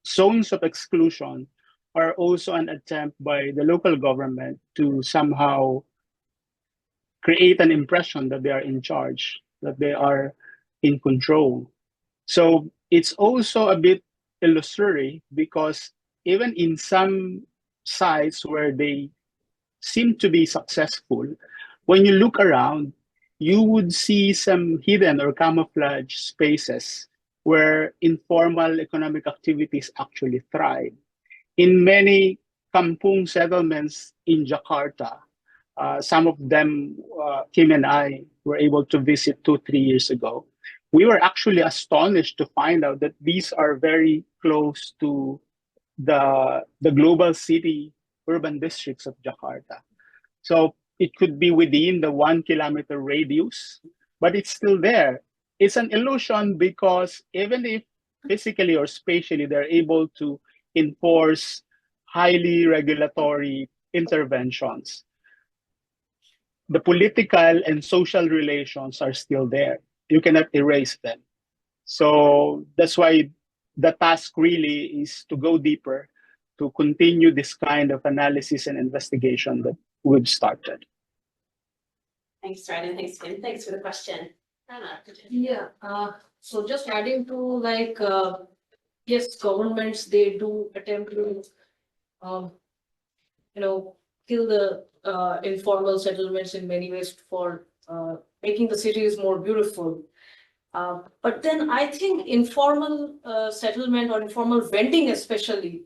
Speaker 3: zones of exclusion are also an attempt by the local government to somehow create an impression that they are in charge, that they are in control. So it's also a bit illusory because even in some sites where they seem to be successful, when you look around, you would see some hidden or camouflage spaces where informal economic activities actually thrive. In many kampung settlements in Jakarta, some of them, Kim and I were able to visit 2, 3 years ago. We were actually astonished to find out that these are very close to the global city urban districts of Jakarta. So it could be within the 1 kilometer radius, but it's still there. It's an illusion because even if physically or spatially they're able to enforce highly regulatory interventions, the political and social relations are still there. You cannot erase them. So that's why the task really is to go deeper, to continue this kind of analysis and investigation that we've started.
Speaker 1: Thanks, Reden. Thanks, Kim. Thanks for the question. Rana, could you-
Speaker 5: Yeah, so just adding to like, yes, governments, they do attempt to, kill the informal settlements in many ways for making the cities more beautiful. But then I think informal settlement or informal vending especially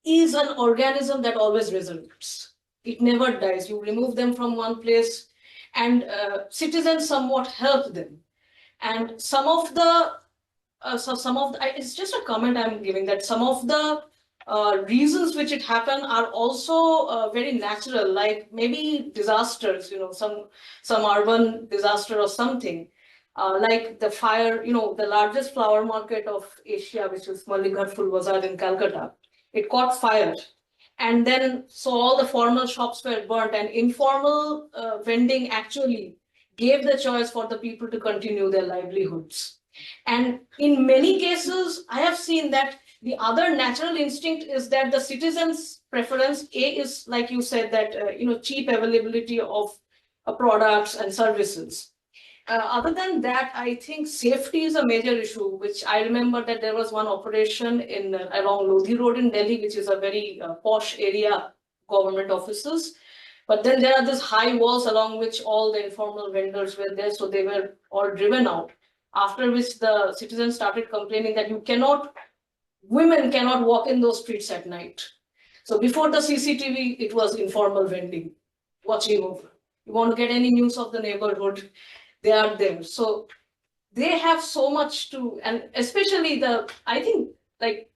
Speaker 5: is an organism that always resurrects. It never dies. You remove them from one place and citizens somewhat help them. And some of the, it's just a comment I'm giving, that some of the reasons which it happened are also very natural, like maybe disasters, some urban disaster or something. Like the fire, the largest flower market of Asia, which is Mallikarjun Bazaar in Calcutta, it caught fire. And then, so all the formal shops were burnt, and informal vending actually gave the choice for the people to continue their livelihoods. And in many cases, I have seen that the other natural instinct is that the citizens' preference, is like you said, that cheap availability of products and services. Other than that, I think safety is a major issue, which I remember that there was one operation in along Lodhi Road in Delhi, which is a very posh area, government offices. But then there are these high walls along which all the informal vendors were there, so they were all driven out. After which the citizens started complaining that women cannot walk in those streets at night. So before the CCTV, it was informal vending, watching over. You want to get any news of the neighborhood, they are there. So they have so much to, and especially I think, like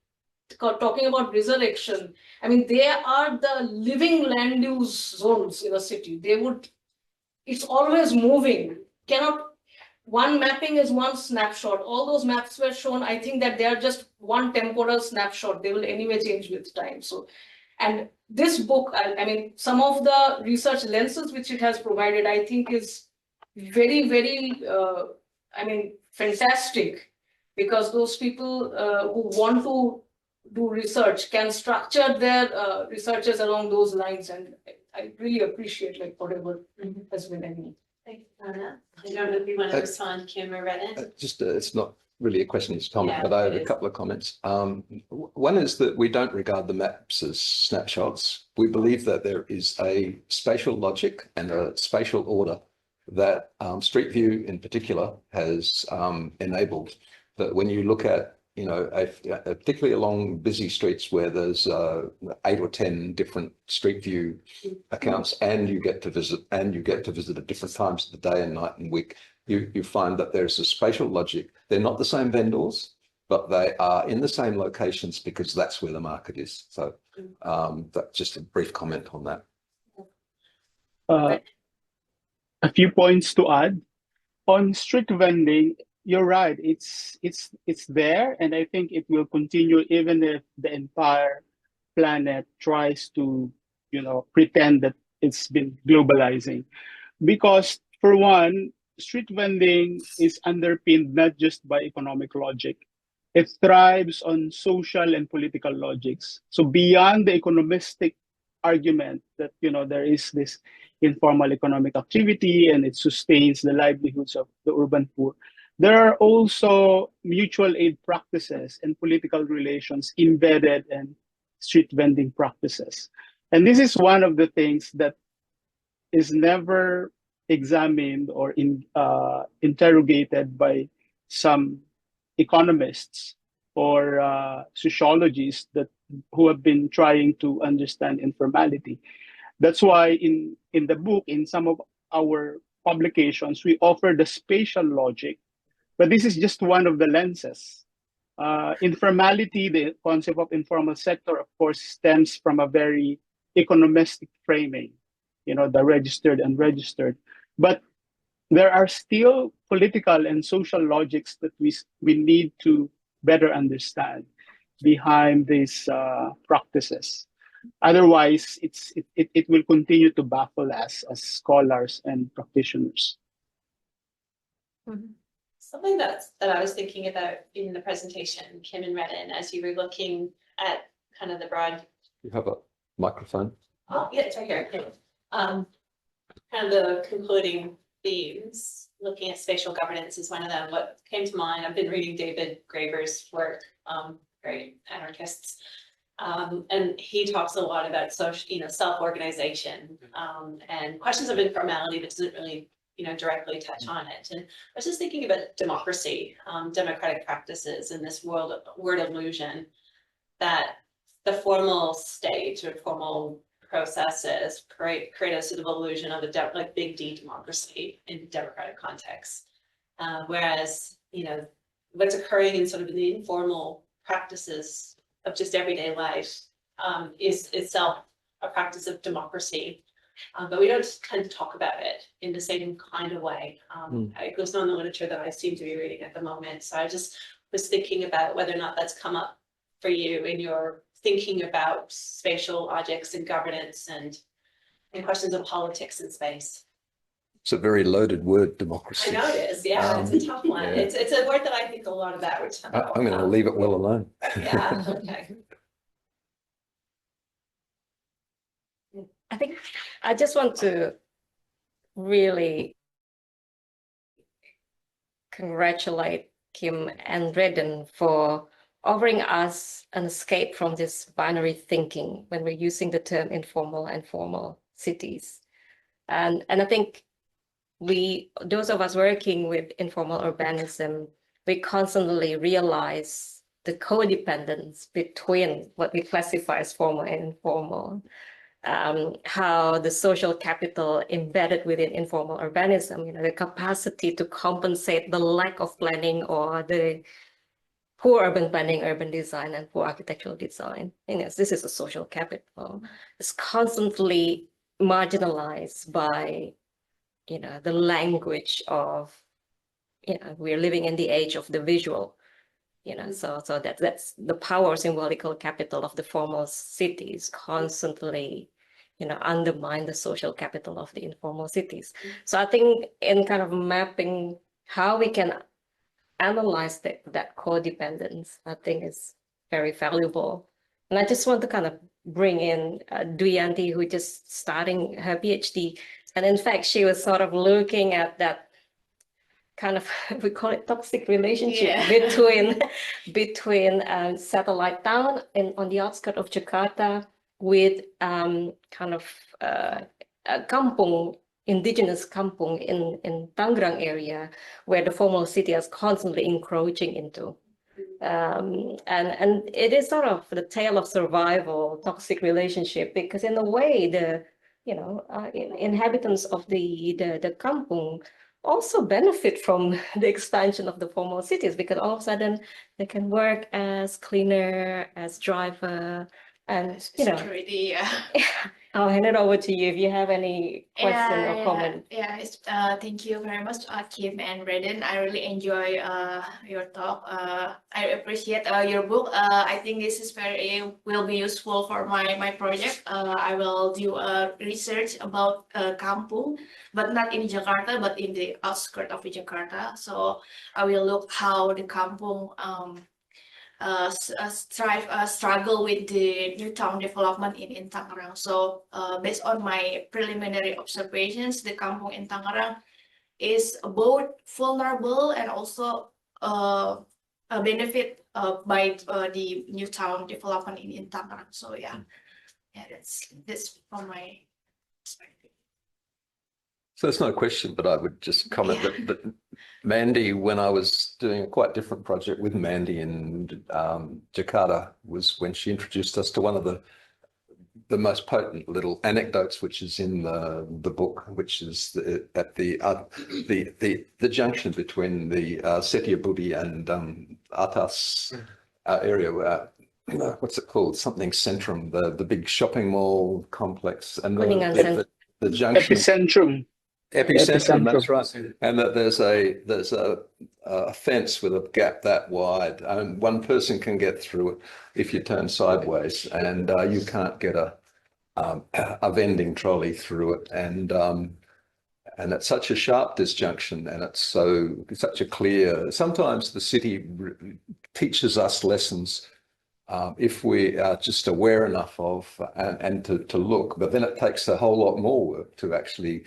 Speaker 5: talking about resurrection, I mean, they are the living land use zones in a city. It's always moving. One mapping is one snapshot. All those maps were shown. I think that they are just one temporal snapshot. They will anyway change with time. So, and this book, I mean, some of the research lenses which it has provided, I think is very, very, fantastic, because those people who want to do research can structure their researches along those lines, and I really appreciate whatever has been done.
Speaker 1: Thank you, Rana. I don't know if you want to respond, Kim or Reden.
Speaker 2: It's not really a question, it's a comment,
Speaker 1: Yeah,
Speaker 2: but I have
Speaker 1: it
Speaker 2: a
Speaker 1: is.
Speaker 2: couple of comments. One is that we don't regard the maps as snapshots. We believe that there is a spatial logic and a spatial order that Street View in particular has enabled, that when you look at, particularly along busy streets where there's 8 or 10 different Street View accounts, and you get to visit at different times of the day and night and week, you find that there's a spatial logic. They're not the same vendors, but they are in the same locations because that's where the market is. So that's just a brief comment on that.
Speaker 3: A few points to add. On street vending, you're right. It's there, and I think it will continue even if the entire planet tries to, pretend that it's been globalizing. Because for one, street vending is underpinned not just by economic logic. It thrives on social and political logics. So beyond the economistic argument that there is this informal economic activity and it sustains the livelihoods of the urban poor, there are also mutual aid practices and political relations embedded in street vending practices. And this is one of the things that is never examined or interrogated by some economists or sociologists who have been trying to understand informality. That's why in the book, in some of our publications, we offer the spatial logic, but this is just one of the lenses. Informality, the concept of informal sector, of course, stems from a very economistic framing, the registered and unregistered. But there are still political and social logics that we need to better understand behind these practices. Otherwise, it will continue to baffle us as scholars and practitioners.
Speaker 1: Mm-hmm. Something that I was thinking about in the presentation, Kim and Reden, as you were looking at kind of the broad.
Speaker 2: You have a microphone.
Speaker 1: Oh, yeah, it's right here. Kind of the concluding themes, looking at spatial governance is one of them. What came to mind, I've been reading David Graeber's work, great anarchists, and he talks a lot about social, self-organization, and questions of informality, but doesn't really, directly touch on it. And I was just thinking about democracy, democratic practices, and this word illusion that the formal state or formal processes create a sort of illusion of a big D democracy in democratic contexts, whereas what's occurring in sort of the informal practices of just everyday life is itself a practice of democracy, but we don't tend to talk about it in the same kind of way. It goes on in the literature that I seem to be reading at the moment. So I just was thinking about whether or not that's come up for you in your thinking about spatial objects and governance and questions of politics in space.
Speaker 2: It's a very loaded word, democracy.
Speaker 1: I know it is, yeah, it's a tough one.
Speaker 2: Yeah.
Speaker 1: It's a word that I think a lot about.
Speaker 2: I'm going to leave it well alone.
Speaker 1: Yeah, okay.
Speaker 6: I think I just want to really congratulate Kim and Reden for offering us an escape from this binary thinking when we're using the term informal and formal cities. And I think those of us working with informal urbanism, we constantly realize the codependence between what we classify as formal and informal. How the social capital embedded within informal urbanism, the capacity to compensate the lack of planning or the poor urban planning, urban design, and poor architectural design. Yes, this is a social capital. It's constantly marginalized by, the language of, we're living in the age of the visual. So that's the power symbolical capital of the formal cities constantly, undermine the social capital of the informal cities. So I think in kind of mapping how we can analyze that codependence, I think is very valuable. And I just want to kind of bring in Duyanti, who just starting her PhD. And in fact, she was sort of looking at that kind of, we call it toxic relationship between satellite town on the outskirts of Jakarta with kind of a kampung, indigenous kampung in Tangerang area, where the formal city is constantly encroaching into. And it is sort of the tale of survival, toxic relationship, because in a way, the inhabitants of the kampung also benefit from the expansion of the formal cities, because all of a sudden they can work as cleaner, as driver, and
Speaker 1: security,
Speaker 6: I'll hand it over to you if you have any question or comment.
Speaker 7: Thank you very much, Kim and Reden. I really enjoy your talk. I appreciate your book. I think this is will be useful for my project. I will do research about kampung, but not in Jakarta, but in the outskirts of Jakarta. So I will look how the kampung struggle with the new town development in Tangerang. So based on my preliminary observations, the kampung in Tangerang is both vulnerable and also a benefit by the new town development in Tangerang. So that's from my perspective.
Speaker 2: So it's no question, but I would just comment that Mandy, when I was doing a quite different project with Mandy in Jakarta, was when she introduced us to one of the most potent little anecdotes, which is in the book, which is at the junction between the Setiabudi and Atas area. What's it called? Something Centrum, the big shopping mall complex, and the junction. Epicentrum, that's right. And that there's a fence with a gap that wide, and one person can get through it if you turn sideways, and you can't get a vending trolley through it. And it's such a sharp disjunction, and it's such a clear. Sometimes the city teaches us lessons if we are just aware enough of and to look, but then it takes a whole lot more work to actually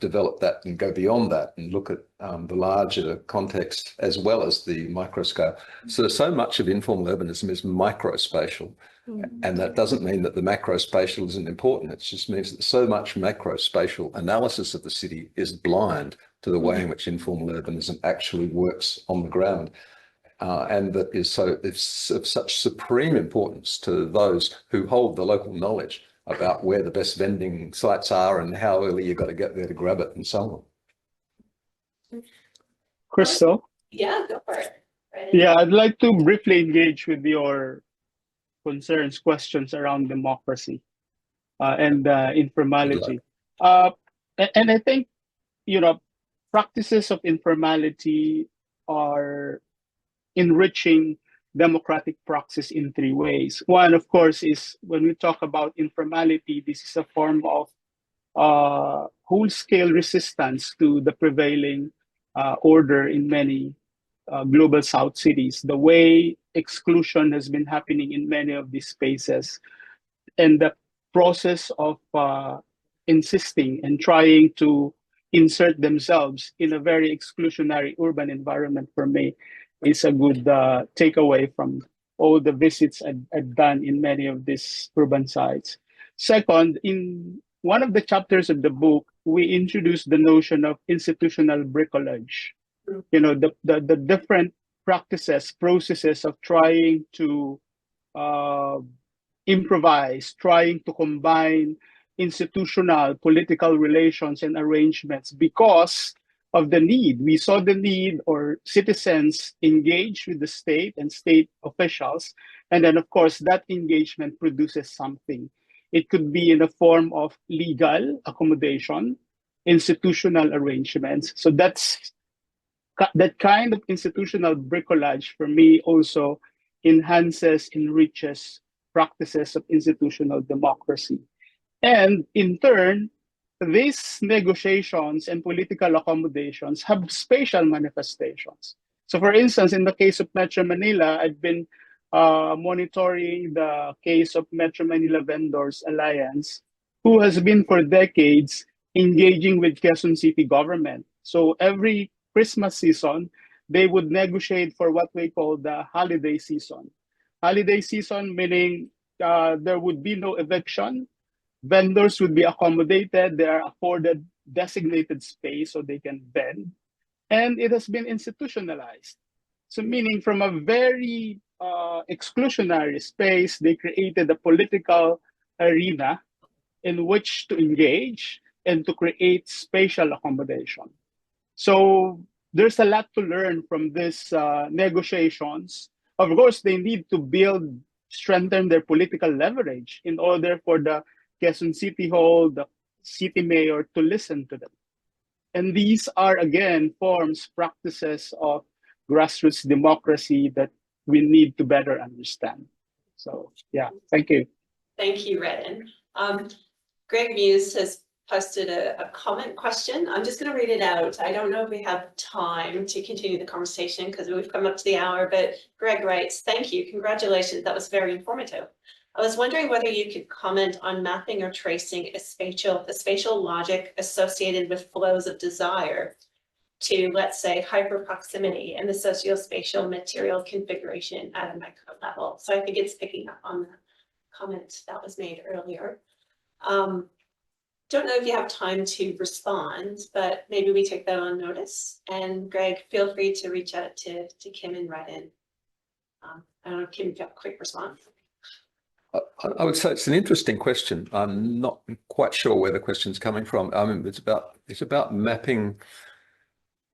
Speaker 2: develop that and go beyond that and look at the larger context as well as the micro scale. So much of informal urbanism is microspatial, and that doesn't mean that the macrospatial isn't important. It just means that so much macrospatial analysis of the city is blind to the way in which informal urbanism actually works on the ground. And that is of such supreme importance to those who hold the local knowledge about where the best vending sites are and how early you've got to get there to grab it and so on.
Speaker 3: Crystal?
Speaker 1: Yeah, go for it.
Speaker 3: Yeah, I'd like to briefly engage with your concerns, questions around democracy and informality. And I think, practices of informality are enriching democratic praxis in three ways. One, of course, is when we talk about informality, this is a form of whole-scale resistance to the prevailing order in many global South cities. The way exclusion has been happening in many of these spaces, and the process of insisting and trying to insert themselves in a very exclusionary urban environment for me is a good takeaway from all the visits I've done in many of these urban sites. Second, in one of the chapters of the book, we introduced the notion of institutional bricolage. The different practices, processes of trying to improvise, trying to combine institutional, political relations and arrangements because of the need. We saw the need, or citizens engage with the state and state officials. And then, of course, that engagement produces something. It could be in the form of legal accommodation, institutional arrangements. So that kind of institutional bricolage for me also enhances, enriches practices of institutional democracy. And in turn, these negotiations and political accommodations have spatial manifestations. So for instance, in the case of Metro Manila, I've been monitoring the case of Metro Manila Vendors Alliance, who has been for decades engaging with Quezon City government. So every Christmas season, they would negotiate for what we call the holiday season. Holiday season meaning there would be no eviction. Vendors would be accommodated. They are afforded designated space so they can vend. And it has been institutionalized. So meaning from a very exclusionary space, they created a political arena in which to engage and to create spatial accommodation. So there's a lot to learn from these negotiations. Of course, they need to strengthen their political leverage in order for the Quezon City Hall, the city mayor, to listen to them. And these are, again, forms, practices of grassroots democracy that we need to better understand. So, yeah, thank you.
Speaker 1: Thank you, Reden. Greg Muse has posted a comment question. I'm just going to read it out. I don't know if we have time to continue the conversation because we've come up to the hour, but Greg writes, thank you, congratulations, that was very informative. I was wondering whether you could comment on mapping or tracing a spatial logic associated with flows of desire to, let's say, hyperproximity and the socio-spatial material configuration at a micro level. So I think it's picking up on the comment that was made earlier. Don't know if you have time to respond, but maybe we take that on notice. And Greg, feel free to reach out to Kim and Reden. I don't know, Kim, if you have a quick response.
Speaker 2: I would say it's an interesting question. I'm not quite sure where the question's coming from. I mean, it's about mapping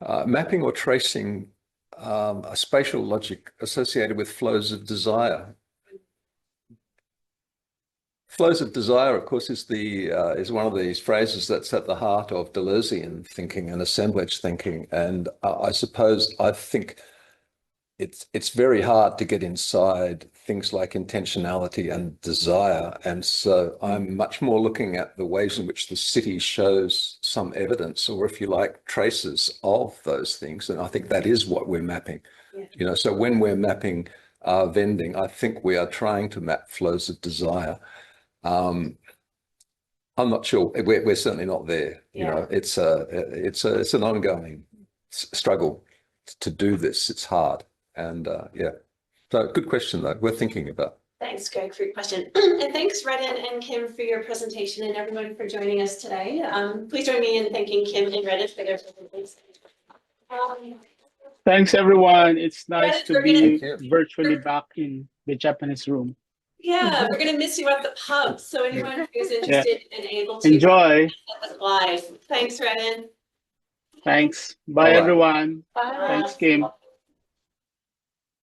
Speaker 2: or tracing a spatial logic associated with flows of desire. Flows of desire, of course, is one of these phrases that's at the heart of Deleuzean thinking and assemblage thinking. And I think it's very hard to get inside things like intentionality and desire. And so I'm much more looking at the ways in which the city shows some evidence, or if you like, traces of those things. And I think that is what we're mapping. Yeah. So when we're mapping vending, I think we are trying to map flows of desire. I'm not sure. We're certainly not there. Yeah. It's an ongoing struggle to do this. It's hard. And yeah, so good question though. We're thinking about.
Speaker 1: Thanks, Greg, for your question. And thanks, Reden and Kim, for your presentation, and everyone for joining us today. Please join me in thanking Kim and Reden for their presentations.
Speaker 3: Thanks, everyone. It's nice to be virtually back in the Japanese room.
Speaker 1: Yeah, we're going to miss you at the pub. So anyone who's interested and able to
Speaker 3: enjoy
Speaker 1: live. Thanks, Reden.
Speaker 3: Thanks. Bye, everyone.
Speaker 1: Bye.
Speaker 3: Thanks, Kim.